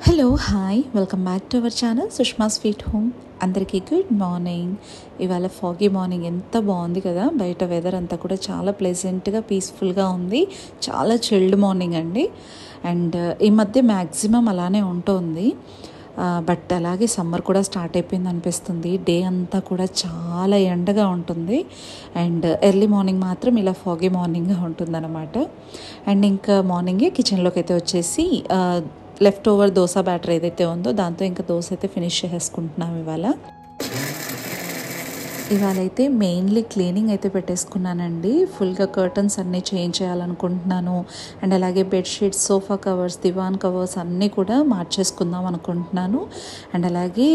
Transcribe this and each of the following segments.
Hello hi welcome back to our channel Sushma sweet home. అందరికీ good morning. ఇవాళ foggy morning ఎంత బాగుంది కదా. బయట వెదర్ అంతా కూడా చాలా ప్లెజెంట్గా పీస్ఫుల్గా ఉంది. చాలా చిల్డ్ మార్నింగ్ అండి. అండ్ ఈ మధ్య మ్యాక్సిమం అలానే ఉంటుంది. బట్ అలాగే సమ్మర్ కూడా స్టార్ట్ అయిపోయింది అనిపిస్తుంది. డే అంతా కూడా చాలా ఎండగా ఉంటుంది. అండ్ ఎర్లీ మార్నింగ్ మాత్రం ఇలా ఫాగీ మార్నింగ్గా ఉంటుందన్నమాట. అండ్ ఇంకా మార్నింగే కిచెన్లోకి అయితే వచ్చేసి లెఫ్ట్ ఓవర్ దోశ బ్యాటర్ ఏదైతే ఉందో దాంతో ఇంకా దోశ అయితే ఫినిష్ చేసేసుకుంటున్నాం ఇవాళ అయితే మెయిన్లీ క్లీనింగ్ అయితే పెట్టేసుకున్నానండి. ఫుల్గా కర్టన్స్ అన్నీ చేంజ్ చేయాలనుకుంటున్నాను. అండ్ అలాగే బెడ్షీట్స్, సోఫా కవర్స్, దివాన్ కవర్స్ అన్నీ కూడా మార్చేసుకుందాం అనుకుంటున్నాను. అండ్ అలాగే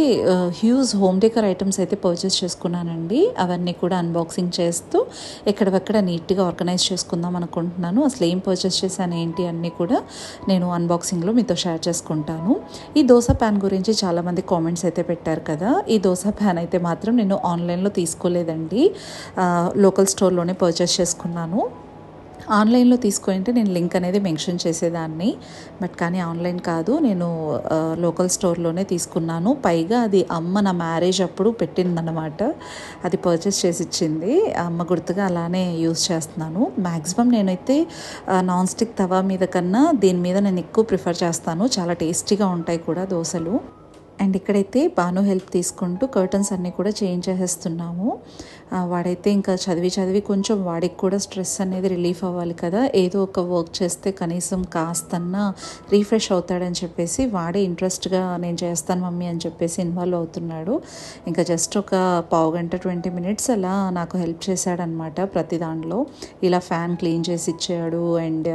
హ్యూజ్ హోమ్ డెకర్ ఐటమ్స్ అయితే పర్చేస్ చేసుకున్నానండి. అవన్నీ కూడా అన్బాక్సింగ్ చేస్తూ ఎక్కడెక్కడ నీట్గా ఆర్గనైజ్ చేసుకుందాం అనుకుంటున్నాను. అసలు ఏం పర్చేస్ చేశాను ఏంటి అన్నీ కూడా నేను అన్బాక్సింగ్లో మీతో షేర్ చేసుకుంటాను. ఈ దోశ ప్యాన్ గురించి చాలామంది కామెంట్స్ అయితే పెట్టారు కదా. ఈ దోశ ప్యాన్ అయితే మాత్రం నేను ఆన్లైన్లో తీసుకోలేదండి. లోకల్ స్టోర్లోనే పర్చేస్ చేసుకున్నాను. ఆన్లైన్లో తీసుకుంటే నేను లింక్ అనేది మెన్షన్ చేసేదాన్ని. బట్ కానీ ఆన్లైన్ కాదు, నేను లోకల్ స్టోర్లోనే తీసుకున్నాను. పైగా అది అమ్మ నా మ్యారేజ్ అప్పుడు పెట్టిందన్నమాట. అది పర్చేస్ చేసి ఇచ్చింది. అమ్మ గుర్తుగా అలానే యూజ్ చేస్తున్నాను. మ్యాక్సిమం నేనైతే నాన్ స్టిక్ తవా మీద కన్నా దీని మీద నేను ఎక్కువ ప్రిఫర్ చేస్తాను. చాలా టేస్టీగా ఉంటాయి కూడా దోశలు. అండ్ ఇక్కడైతే బాను హెల్ప్ తీసుకుంటూ కర్టన్స్ అన్నీ కూడా చేంజ్ చేసేస్తున్నాము. వాడైతే ఇంకా చదివి కొంచెం వాడికి కూడా స్ట్రెస్ అనేది రిలీఫ్ అవ్వాలి కదా. ఏదో ఒక వర్క్ చేస్తే కనీసం కాస్తన్నా రీఫ్రెష్ అవుతాడని చెప్పేసి వాడే ఇంట్రెస్ట్గా నేను చేస్తాను మమ్మీ అని చెప్పేసి ఇన్వాల్వ్ అవుతున్నాడు. ఇంకా జస్ట్ ఒక పావు గంట 20 minutes అలా నాకు హెల్ప్ చేశాడనమాట. ప్రతి దాంట్లో ఇలా ఫ్యాన్ క్లీన్ చేసి ఇచ్చాడు. అండ్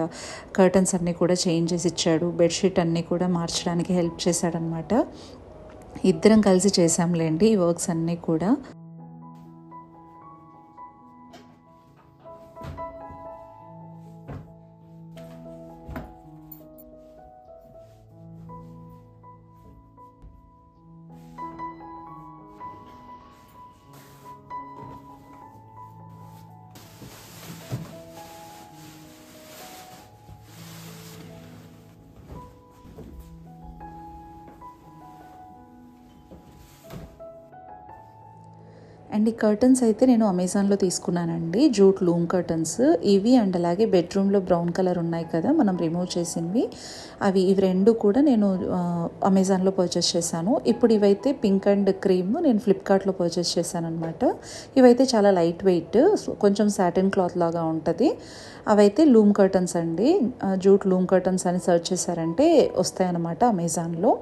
కర్టన్స్ అన్నీ కూడా చేంజ్ చేసి ఇచ్చాడు. బెడ్షీట్ అన్నీ కూడా మార్చడానికి హెల్ప్ చేశాడనమాట. ఇద్దరం కలిసి చేసాంలేండి ఈ వర్క్స్ అన్నీ కూడా. అండ్ ఈ కర్టన్స్ అయితే నేను అమెజాన్లో తీసుకున్నానండి. జూట్ లూమ్ కర్టన్స్ ఇవి. అండ్ అలాగే బెడ్రూమ్లో బ్రౌన్ కలర్ ఉన్నాయి కదా మనం రిమూవ్ చేసినవి, ఇవి రెండు కూడా నేను అమెజాన్లో పర్చేస్ చేశాను. ఇప్పుడు ఇవైతే పింక్ అండ్ క్రీమ్ నేను ఫ్లిప్కార్ట్లో పర్చేస్ చేశాను అనమాట. ఇవైతే చాలా లైట్ వెయిట్, కొంచెం సాటిన్ క్లాత్ లాగా ఉంటుంది. అవైతే లూమ్ కర్టన్స్ అండి. జూట్ లూమ్ కర్టన్స్ అని సెర్చ్ చేశారంటే వస్తాయన్నమాట అమెజాన్లో.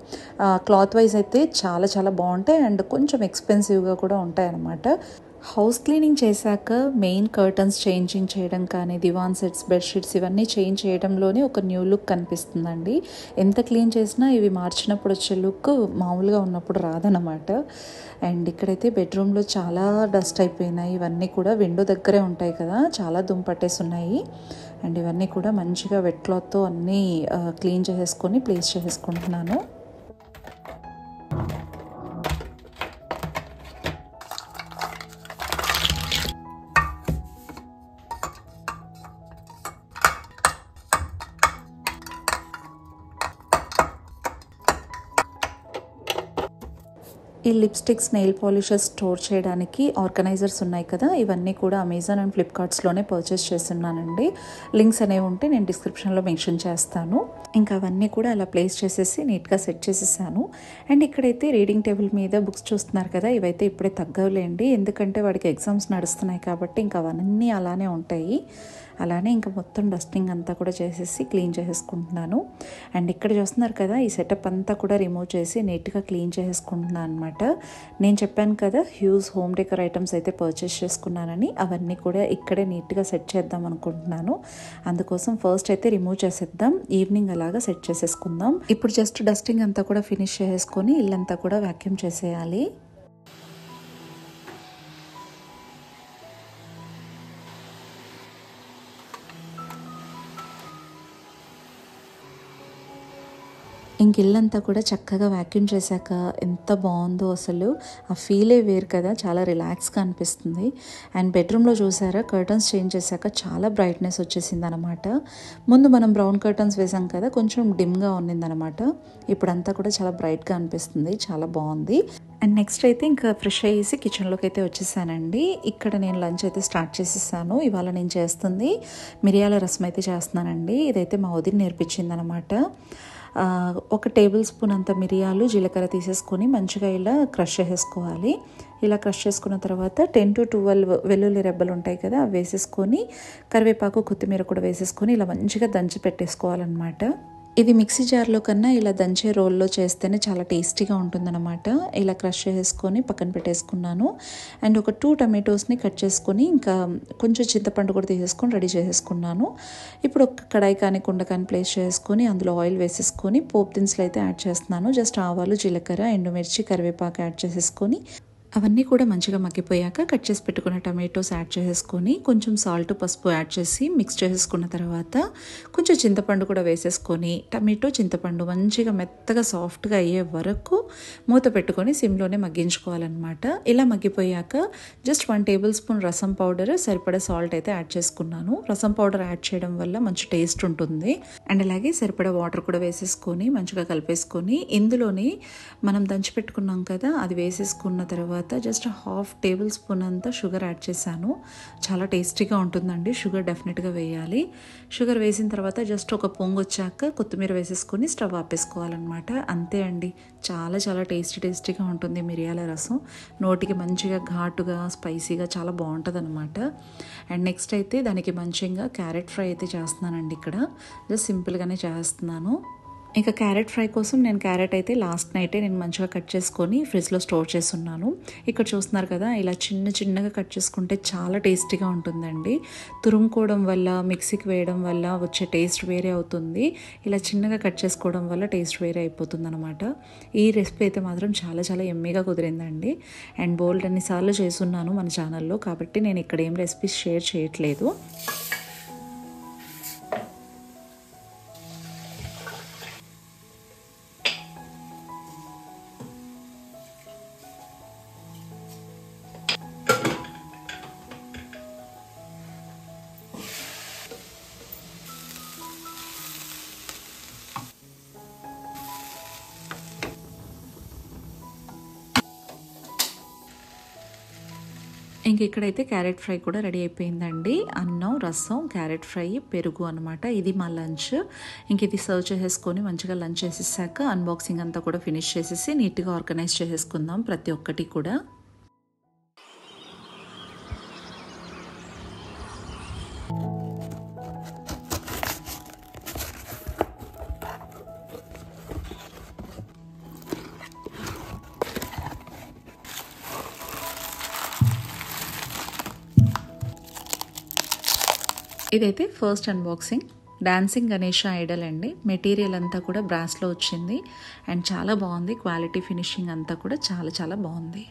క్లాత్ వైజ్ అయితే చాలా చాలా బాగుంటాయి. అండ్ కొంచెం ఎక్స్పెన్సివ్గా కూడా ఉంటాయి అన్నమాట. హౌస్ క్లీనింగ్ చేశాక మెయిన్ కర్టన్స్ చేంజింగ్ చేయడం కానీ, దివాన్ సెట్స్, బెడ్షీట్స్ ఇవన్నీ చేంజ్ చేయడంలోనే ఒక న్యూ లుక్ కనిపిస్తుందండి. ఎంత క్లీన్ చేసినా ఇవి మార్చినప్పుడు వచ్చే లుక్ మామూలుగా ఉన్నప్పుడు రాదన్నమాట. అండ్ ఇక్కడైతే బెడ్రూమ్లో చాలా డస్ట్ అయిపోయినాయి. ఇవన్నీ కూడా విండో దగ్గరే ఉంటాయి కదా, చాలా దుమ్ము పట్టేసి ఉన్నాయి. అండ్ ఇవన్నీ కూడా మంచిగా వెట్ క్లాత్తో అన్నీ క్లీన్ చేసేసుకొని ప్లేస్ చేసుకుంటున్నాను. ఈ లిప్స్టిక్స్, నెయిల్ పాలిషెస్ స్టోర్ చేయడానికి ఆర్గనైజర్స్ ఉన్నాయి కదా, ఇవన్నీ కూడా అమెజాన్ అండ్ ఫ్లిప్కార్ట్స్లోనే పర్చేస్ చేస్తున్నానండి. లింక్స్ అనేవి ఉంటే నేను డిస్క్రిప్షన్లో మెన్షన్ చేస్తాను. ఇంకా అవన్నీ కూడా అలా ప్లేస్ చేసేసి నీట్గా సెట్ చేసేసాను. అండ్ ఇక్కడైతే రీడింగ్ టేబుల్ మీద బుక్స్ చూస్తున్నారు కదా, ఇవైతే ఇప్పుడే తగ్గవులేండి, ఎందుకంటే వాడికి ఎగ్జామ్స్ నడుస్తున్నాయి కాబట్టి ఇంకా అవన్నీ అలానే ఉంటాయి. అలానే ఇంకా మొత్తం డస్టింగ్ అంతా కూడా చేసేసి క్లీన్ చేసేసుకుంటున్నాను. అండ్ ఇక్కడ చూస్తున్నారు కదా, ఈ సెటప్ అంతా కూడా రిమూవ్ చేసి నీట్గా క్లీన్ చేసేసుకుంటున్నాను అనమాట. నేను చెప్పాను కదా హ్యూజ్ హోమ్ డెకర్ ఐటమ్స్ అయితే పర్చేస్ చేసుకున్నానని, అవన్నీ కూడా ఇక్కడే నీట్గా సెట్ చేద్దాం అనుకుంటున్నాను. అందుకోసం ఫస్ట్ అయితే రిమూవ్ చేసేద్దాం, ఈవినింగ్ అలాగా సెట్ చేసేసుకుందాం. ఇప్పుడు జస్ట్ డస్టింగ్ అంతా కూడా ఫినిష్ చేసుకొని ఇల్లంతా కూడా వ్యాక్యూమ్ చేసేయాలి. ఇంక ఇల్లంతా కూడా చక్కగా వ్యాక్యూమ్ చేశాక ఎంత బాగుందో అసలు, ఆ ఫీలే వేరు కదా, చాలా రిలాక్స్గా అనిపిస్తుంది. అండ్ బెడ్రూమ్లో చూసారా, కర్టన్స్ చేంజ్ చేశాక చాలా బ్రైట్నెస్ వచ్చేసింది అనమాట. ముందు మనం బ్రౌన్ కర్టన్స్ వేసాం కదా, కొంచెం డిమ్గా ఉన్నిందనమాట. ఇప్పుడంతా కూడా చాలా బ్రైట్గా అనిపిస్తుంది, చాలా బాగుంది. అండ్ నెక్స్ట్ అయితే ఇంకా ఫ్రెష్ అయ్యేసి కిచెన్లోకి అయితే వచ్చేసానండి. ఇక్కడ నేను లంచ్ అయితే స్టార్ట్ చేసేసాను. ఇవాళ నేను చేస్తుంది మిరియాల రసం అయితే చేస్తున్నానండి. ఇదైతే మా వదిన నేర్పించింది అనమాట. 1 టేబుల్ స్పూన్ అంత మిరియాలు, జీలకర్ర తీసేసుకొని మంచిగా ఇలా క్రష్ చేసేసుకోవాలి. ఇలా క్రష్ చేసుకున్న తర్వాత 10 to 12 వెల్లుల్లి రెబ్బలు ఉంటాయి కదా, అవి వేసేసుకొని కరివేపాకు, కొత్తిమీర కూడా వేసేసుకొని ఇలా మంచిగా దంచి పెట్టేసుకోవాలన్నమాట. ఇది మిక్సీ జార్లో కన్నా ఇలా దంచే రోల్లో చేస్తేనే చాలా టేస్టీగా ఉంటుందన్నమాట. ఇలా క్రష్ చేసుకొని పక్కన పెట్టేసుకున్నాను. అండ్ ఒక 2 టమాటోస్ని కట్ చేసుకొని ఇంకా కొంచెం చింతపండు కూడా తీసేసుకొని రెడీ చేసేసుకున్నాను. ఇప్పుడు ఒక కడాయి కానీ కుండ కానీ ప్లేస్ చేసుకొని అందులో ఆయిల్ వేసేసుకొని పోపు దినుసులు అయితే యాడ్ చేస్తున్నాను. జస్ట్ ఆవాలు, జీలకర్ర, ఎండుమిర్చి, కరివేపాకు యాడ్ చేసేసుకొని అవన్నీ కూడా మంచిగా మగ్గిపోయాక కట్ చేసి పెట్టుకున్న టమాటోస్ యాడ్ చేసేసుకొని కొంచెం సాల్ట్, పసుపు యాడ్ చేసి మిక్స్ చేసేసుకున్న తర్వాత కొంచెం చింతపండు కూడా వేసేసుకొని టమాటో, చింతపండు మంచిగా మెత్తగా సాఫ్ట్గా అయ్యే వరకు మూత పెట్టుకొని సిమ్లోనే మగ్గించుకోవాలన్నమాట. ఇలా మగ్గిపోయాక జస్ట్ 1 టేబుల్ స్పూన్ రసం పౌడర్, సరిపడా సాల్ట్ అయితే యాడ్ చేసుకున్నాను. రసం పౌడర్ యాడ్ చేయడం వల్ల మంచి టేస్ట్ ఉంటుంది. అండ్ అలాగే సరిపడా వాటర్ కూడా వేసేసుకొని మంచిగా కలిపేసుకొని ఇందులోనే మనం దంచి పెట్టుకున్నాం కదా, అది వేసేసుకున్న తర్వాత జస్ట్ 1/2 టేబుల్ స్పూన్ అంతా షుగర్ యాడ్ చేశాను. చాలా టేస్టీగా ఉంటుందండి, షుగర్ డెఫినెట్గా వేయాలి. షుగర్ వేసిన తర్వాత జస్ట్ ఒక పొంగు వచ్చాక కొత్తిమీర వేసేసుకొని స్టవ్ ఆపేసుకోవాలన్నమాట. అంతే అండి, చాలా చాలా టేస్టీగా ఉంటుంది మిరియాల రసం. నోటికి మంచిగా ఘాటుగా, స్పైసీగా చాలా బాగుంటుంది అనమాట. అండ్ నెక్స్ట్ అయితే దానికి మంచిగా క్యారెట్ ఫ్రై అయితే చేస్తున్నానండి. ఇక్కడ జస్ట్ సింపుల్గానే చేస్తున్నాను. ఇంకా క్యారెట్ ఫ్రై కోసం నేను క్యారెట్ అయితే లాస్ట్ నైటే నేను మంచిగా కట్ చేసుకొని ఫ్రిడ్జ్లో స్టోర్ చేసున్నాను. ఇక్కడ చూస్తున్నారు కదా, ఇలా చిన్నగా కట్ చేసుకుంటే చాలా టేస్టీగా ఉంటుందండి. తురుముకోవడం వల్ల, మిక్సీకి వేయడం వల్ల వచ్చే టేస్ట్ వేరే అవుతుంది. ఇలా చిన్నగా కట్ చేసుకోవడం వల్ల టేస్ట్ వేరే అయిపోతుంది అనమాట. ఈ రెసిపీ అయితే మాత్రం చాలా చాలా ఎమ్మీగా కుదిరిందండి. అండ్ బోల్డ్ అన్నిసార్లు చేసున్నాను మన ఛానల్లో, కాబట్టి నేను ఇక్కడ ఏం రెసిపీస్ షేర్ చేయట్లేదు. ఇంక ఇక్కడైతే క్యారెట్ ఫ్రై కూడా రెడీ అయిపోయిందండి. అన్నం, రసం, క్యారెట్ ఫ్రై, పెరుగు అనమాట. ఇది మా లంచ్. ఇంక ఇది సర్వ్ చేసేసుకొని మంచిగా లంచ్ చేసేసాక అన్బాక్సింగ్ అంతా కూడా ఫినిష్ చేసేసి నీట్గా ఆర్గనైజ్ చేసేసుకుందాం ప్రతి ఒక్కటి కూడా. ఇదైతే first unboxing. Dancing Ganesha Idol అండి. మెటీరియల్ అంతా కూడా బ్రాస్లో వచ్చింది అండ్ చాలా బాగుంది. క్వాలిటీ, ఫినిషింగ్ అంతా కూడా చాలా చాలా బాగుంది.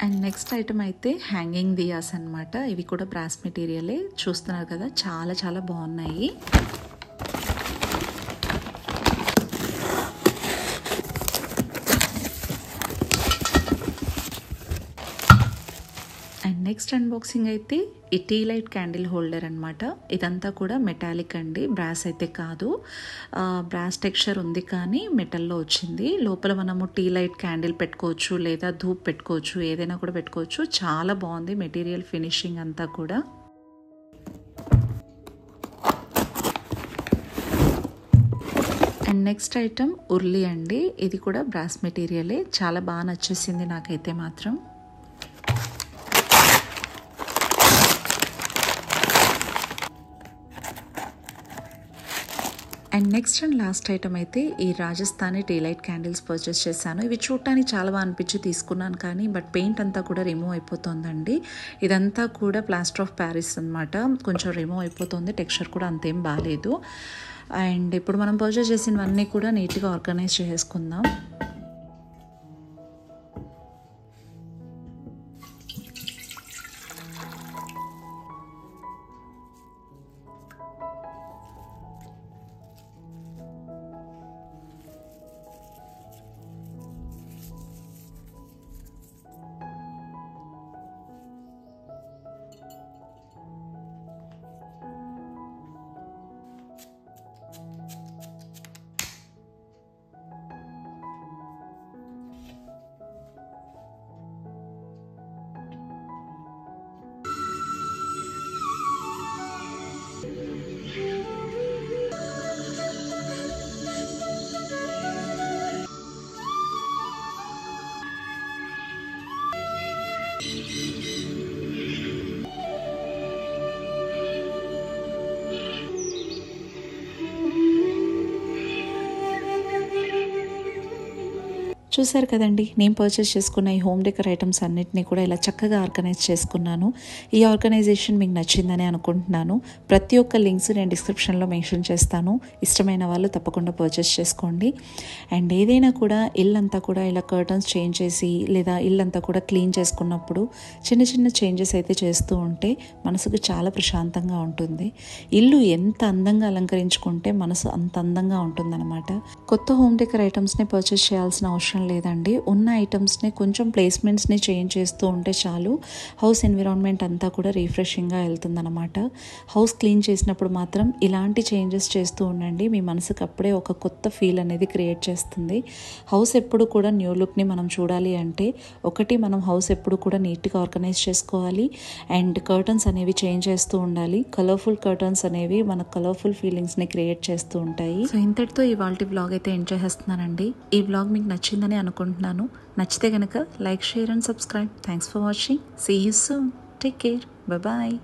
అండ్ నెక్స్ట్ ఐటమ్ అయితే హ్యాంగింగ్ దియాస్ అనమాట. ఇవి కూడా బ్రాస్ మెటీరియలే. చూస్తున్నారు కదా, చాలా చాలా బాగున్నాయి. నెక్స్ట్ అన్బాక్సింగ్ అయితే ఈ టీ లైట్ క్యాండిల్ హోల్డర్ అనమాట. ఇదంతా కూడా మెటాలిక్ అండి, బ్రాస్ అయితే కాదు. బ్రాస్ టెక్స్చర్ ఉంది కానీ మెటల్లో వచ్చింది. లోపల మనము టీ లైట్ క్యాండిల్ పెట్టుకోవచ్చు లేదా ధూప్ పెట్టుకోవచ్చు, ఏదైనా కూడా పెట్టుకోవచ్చు. చాలా బాగుంది మెటీరియల్ ఫినిషింగ్ అంతా కూడా. అండ్ నెక్స్ట్ ఐటమ్ ఉర్లి అండి. ఇది కూడా బ్రాస్ మెటీరియలే, చాలా బాగా నచ్చేసింది నాకైతే మాత్రం. And next and last item అయితే ఈ Rajasthani tea light candles purchase చేశాను. ఇవి చూడటానికి చాలా బాగా అనిపించి తీసుకున్నాను కానీ బట్ పెయింట్ అంతా కూడా రిమూవ్ అయిపోతుందండి. ఇదంతా కూడా ప్లాస్టర్ ఆఫ్ ప్యారిస్ అనమాట, కొంచెం రిమూవ్ అయిపోతుంది. టెక్స్చర్ కూడా అంతేం బాగాలేదు. అండ్ ఇప్పుడు మనం పర్చేస్ చేసినవన్నీ కూడా నీట్గా ఆర్గనైజ్ చేసుకుందాం. చూసారు కదండి, నేను పర్చేస్ చేసుకున్న ఈ హోమ్ డెకర్ ఐటమ్స్ అన్నిటినీ కూడా ఇలా చక్కగా ఆర్గనైజ్ చేసుకున్నాను. ఈ ఆర్గనైజేషన్ మీకు నచ్చిందని అనుకుంటున్నాను. ప్రతి ఒక్క లింక్స్ నేను డిస్క్రిప్షన్లో మెన్షన్ చేస్తాను. ఇష్టమైన వాళ్ళు తప్పకుండా పర్చేస్ చేసుకోండి. అండ్ ఏదైనా కూడా ఇల్లంతా కూడా ఇలా కర్టన్స్ చేంజ్ చేసి లేదా ఇల్లంతా కూడా క్లీన్ చేసుకున్నప్పుడు చిన్న చిన్న చేంజెస్ అయితే చేస్తూ ఉంటే మనసుకు చాలా ప్రశాంతంగా ఉంటుంది. ఇల్లు ఎంత అందంగా అలంకరించుకుంటే మనసు అంత అందంగా ఉంటుందన్నమాట. కొత్త హోమ్ డెకర్ ఐటమ్స్ని పర్చేస్ చేయాల్సిన అవసరం లేదండి. ఉన్న ఐటమ్స్ని కొంచెం ప్లేస్మెంట్స్ని చేంజ్ చేస్తూ ఉంటే చాలు, హౌస్ ఎన్విరాన్మెంట్ అంతా కూడా రిఫ్రెషింగ్గా వెళ్తుందన్నమాట. హౌస్ క్లీన్ చేసినప్పుడు మాత్రం ఇలాంటి చేంజెస్ చేస్తూ ఉండండి. మీ మనసుకు అప్పుడే ఒక కొత్త ఫీల్ అనేది క్రియేట్ చేస్తుంది. హౌస్ ఎప్పుడు కూడా న్యూ లుక్ని మనం చూడాలి అంటే ఒకటి, మనం హౌస్ ఎప్పుడు కూడా నీట్గా ఆర్గనైజ్ చేసుకోవాలి. అండ్ కర్టన్స్ అనేవి చేంజ్ చేస్తూ ఉండాలి. కలర్ఫుల్ కర్టన్స్ అనేవి మన కలర్ఫుల్ ఫీలింగ్స్ని క్రియేట్ చేస్తూ ఉంటాయి. సో ఇంతటితో ఇవాళ వ్లాగ్ అయితే ఎంజాయ్ చేస్తున్నానండి. ఈ వ్లాగ్ మీకు నచ్చిందని అనుకుంటున్నాను. నచ్చితే కనుక like, share and subscribe. Thanks for watching. See you soon. Take care. Bye.